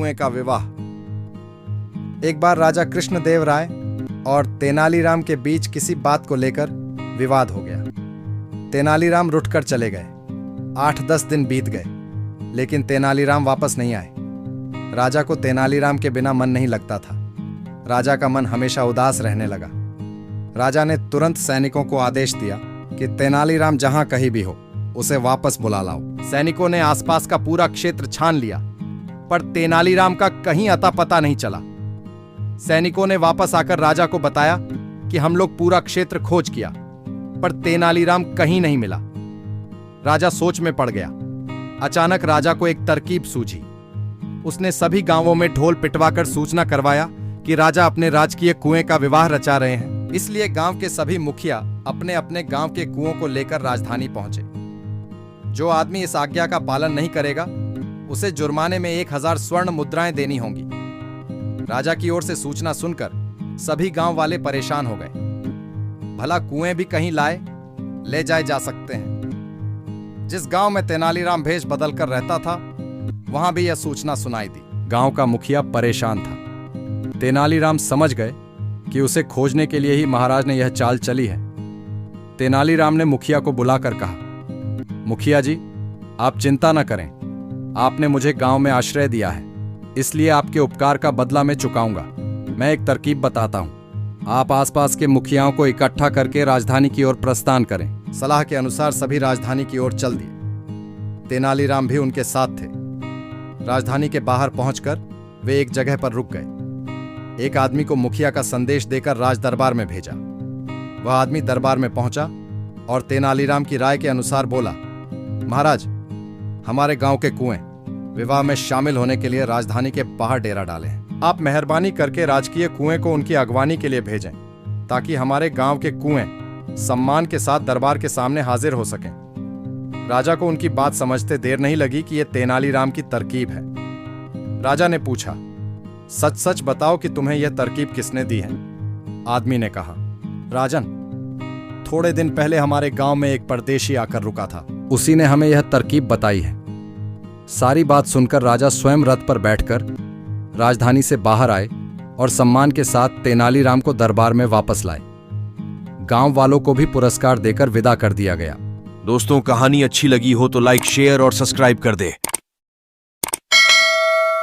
कुएं का विवाह। एक बार राजा कृष्णदेव राय और तेनालीराम के बीच किसी बात को लेकर विवाद हो गया। तेनालीराम रुठकर चले गए। 8-10 दिन बीत गए, लेकिन तेनालीराम वापस नहीं आए। राजा को तेनालीराम के बिना मन नहीं लगता था। राजा का मन हमेशा उदास रहने लगा। राजा ने तुरंत सैनिकों को आदेश दिया कि तेनालीराम जहां कहीं भी हो उसे वापस बुला लाओ। सैनिकों ने आसपास का पूरा क्षेत्र छान लिया, पर तेनालीराम का कहीं अता पता नहीं चला। सैनिकों ने वापस आकर राजा को बताया कि हम लोग पूरा क्षेत्र खोज किया, पर तेनालीराम कहीं नहीं मिला। राजा सोच में पड़ गया। अचानक राजा को एक तरकीब सूझी। उसने सभी गांवों में ढोल पिटवाकर सूचना करवाया कि राजा अपने राजकीय कुएं का विवाह रचा रहे हैं। इसलिए गांव के सभी मुखिया अपने अपने गांव के कुओं को लेकर राजधानी पहुंचे। जो आदमी इस आज्ञा का पालन नहीं करेगा उसे जुर्माने में 1000 स्वर्ण मुद्राएं देनी होंगी। राजा की ओर से सूचना सुनकर सभी गांव वाले परेशान हो गए। भला कुएं भी कहीं लाए ले जाए जा सकते हैं। जिस गांव में तेनालीराम भेष बदलकर रहता था वहां भी यह सूचना सुनाई दी। गांव का मुखिया परेशान था। तेनालीराम समझ गए कि उसे खोजने के लिए ही महाराज ने यह चाल चली है। तेनालीराम ने मुखिया को बुलाकर कहा, मुखिया जी, आप चिंता न करें। आपने मुझे गांव में आश्रय दिया है, इसलिए आपके उपकार का बदला मैं चुकाऊंगा। मैं एक तरकीब बताता हूं। आप आसपास के मुखियाओं को इकट्ठा करके राजधानी की ओर प्रस्थान करें। सलाह के अनुसार सभी राजधानी की ओर चल दिए। तेनालीराम भी उनके साथ थे। राजधानी के बाहर पहुंचकर वे एक जगह पर रुक गए। एक आदमी को मुखिया का संदेश देकर राज दरबार में भेजा। वह आदमी दरबार में पहुंचा और तेनालीराम की राय के अनुसार बोला, महाराज, हमारे गांव के कुएं विवाह में शामिल होने के लिए राजधानी के बाहर डेरा डाले हैं। आप मेहरबानी करके राजकीय कुएं को उनकी अगवानी के लिए भेजें, ताकि हमारे गांव के कुएं सम्मान के साथ दरबार के सामने हाजिर हो सकें। राजा को उनकी बात समझते देर नहीं लगी कि यह तेनालीराम की तरकीब है। राजा ने पूछा, सच सच बताओ कि तुम्हें यह तरकीब किसने दी है? आदमी ने कहा, राजन, थोड़े दिन पहले हमारे गांव में एक परदेशी आकर रुका था, उसी ने हमें यह तरकीब बताई है। सारी बात सुनकर राजा स्वयं रथ पर बैठकर राजधानी से बाहर आए और सम्मान के साथ तेनालीराम को दरबार में वापस लाए। गांव वालों को भी पुरस्कार देकर विदा कर दिया गया। दोस्तों, कहानी अच्छी लगी हो तो लाइक, शेयर और सब्सक्राइब कर दे।